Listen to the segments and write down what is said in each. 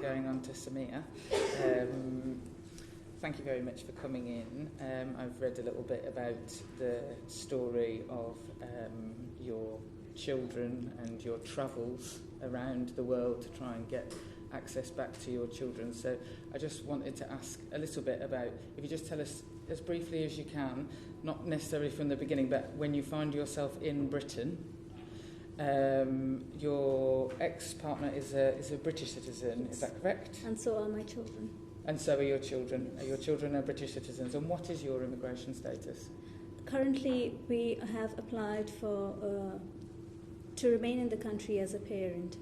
going on to Somiya. Thank you very much for coming in. I've read a little bit about the story of your children and your travels around the world to try and get access back to your children. So I just wanted to ask a little bit about, if you just tell us as briefly as you can, not necessarily from the beginning, but when you find yourself in Britain, your ex-partner is a British citizen, yes. Is that correct? And so are my children. And so are your children. Your children are British citizens. And what is your immigration status? Currently, we have applied for to remain in the country as a parent,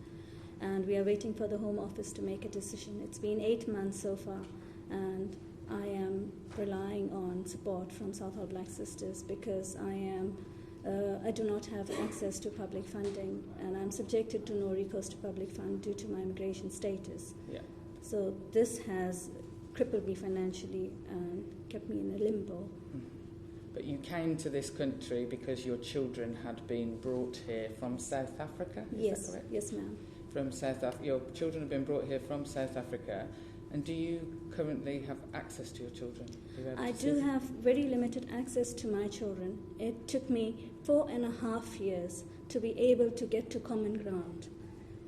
and we are waiting for the Home Office to make a decision. It's been 8 months so far, and I am relying on support from Southall Black Sisters because I do not have access to public funding, and I'm subjected to no recourse to public fund due to my immigration status. Yeah. So this has crippled me financially and kept me in a limbo. Mm-hmm. But you came to this country because your children had been brought here from South Africa, is that correct? Yes, ma'am. From South Africa. Your children have been brought here from South Africa. And do you currently have access to your children? I do have very limited access to my children. It took me 4.5 years to be able to get to common ground.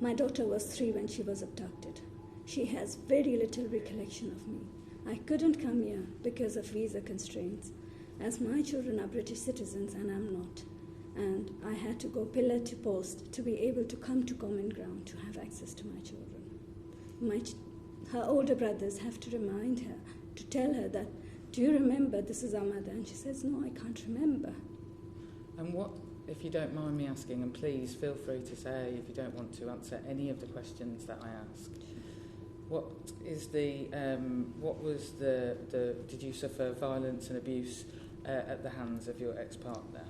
My daughter was 3 when she was abducted. She has very little recollection of me. I couldn't come here because of visa constraints, as my children are British citizens and I'm not. And I had to go pillar to post to be able to come to common ground to have access to my children. Her older brothers have to remind her, to tell her that, do you remember this is our mother? And she says, no, I can't remember. And what, if you don't mind me asking, and please feel free to say if you don't want to answer any of the questions that I asked, what was did you suffer violence and abuse at the hands of your ex-partner?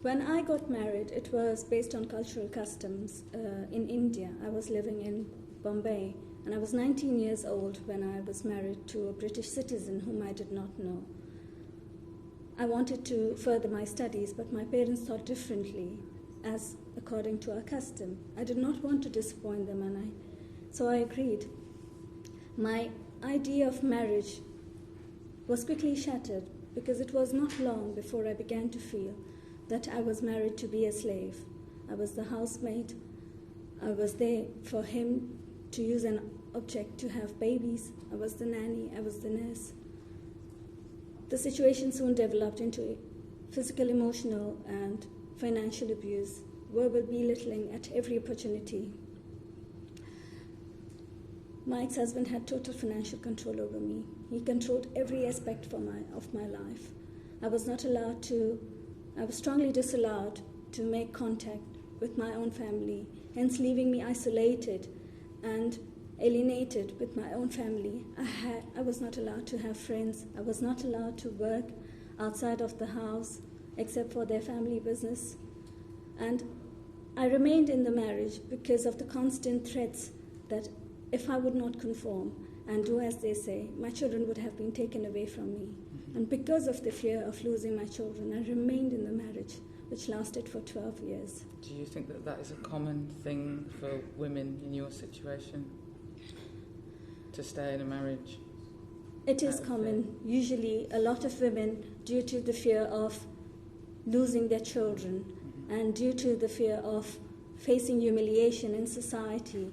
When I got married, it was based on cultural customs in India. I was living in Bombay, and I was 19 years old when I was married to a British citizen whom I did not know. I wanted to further my studies, but my parents thought differently, as according to our custom. I did not want to disappoint them, so I agreed. My idea of marriage was quickly shattered because it was not long before I began to feel that I was married to be a slave. I was the housemaid. I was there for him to use an object to have babies. I was the nanny. I was the nurse. The situation soon developed into physical, emotional, and financial abuse, verbal belittling at every opportunity. My ex-husband had total financial control over me. He controlled every aspect of my life. I was strongly disallowed to make contact with my own family, hence leaving me isolated and alienated with my own family. I was not allowed to have friends. I was not allowed to work outside of the house except for their family business. And I remained in the marriage because of the constant threats that if I would not conform and do as they say, my children would have been taken away from me. Mm-hmm. And because of the fear of losing my children, I remained in the marriage, which lasted for 12 years. Do you think that is a common thing for women in your situation, to stay in a marriage? It is common. Usually a lot of women, due to the fear of losing their children, mm-hmm. and due to the fear of facing humiliation in society,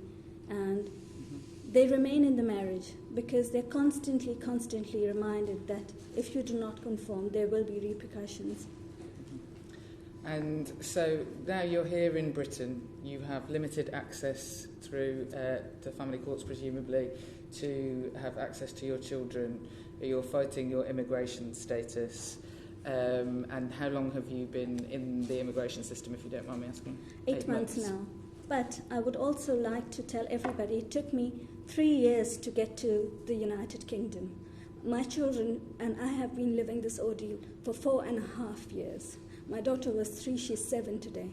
and mm-hmm. they remain in the marriage because they're constantly reminded that if you do not conform, there will be repercussions. And so now you're here in Britain, you have limited access through the family courts, presumably, to have access to your children. You're fighting your immigration status. And how long have you been in the immigration system, if you don't mind me asking? 8 months now. But I would also like to tell everybody, it took me 3 years to get to the United Kingdom. My children and I have been living this ordeal for 4.5 years. My daughter was 3, she's 7 today.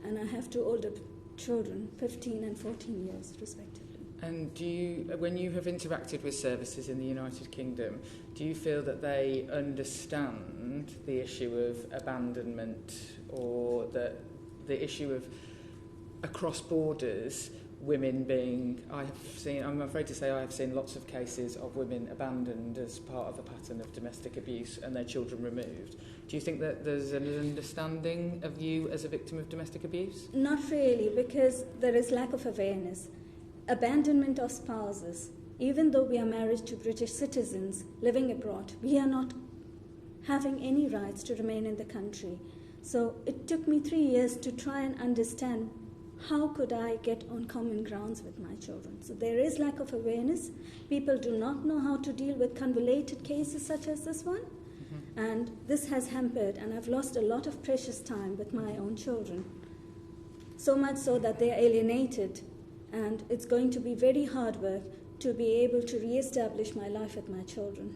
And I have 2 older children, 15 and 14 years, respectively. And when you have interacted with services in the United Kingdom, do you feel that they understand the issue of abandonment or the issue of across borders women being, I'm afraid to say I have seen lots of cases of women abandoned as part of a pattern of domestic abuse and their children removed. Do you think that there's an understanding of you as a victim of domestic abuse? Not really, because there is lack of awareness. Abandonment of spouses. Even though we are married to British citizens living abroad, we are not having any rights to remain in the country. So it took me 3 years to try and understand how could I get on common grounds with my children. So there is lack of awareness. People do not know how to deal with convoluted cases such as this one. And this has hampered, and I've lost a lot of precious time with my own children. So much so that they are alienated, and it's going to be very hard work to be able to re-establish my life with my children.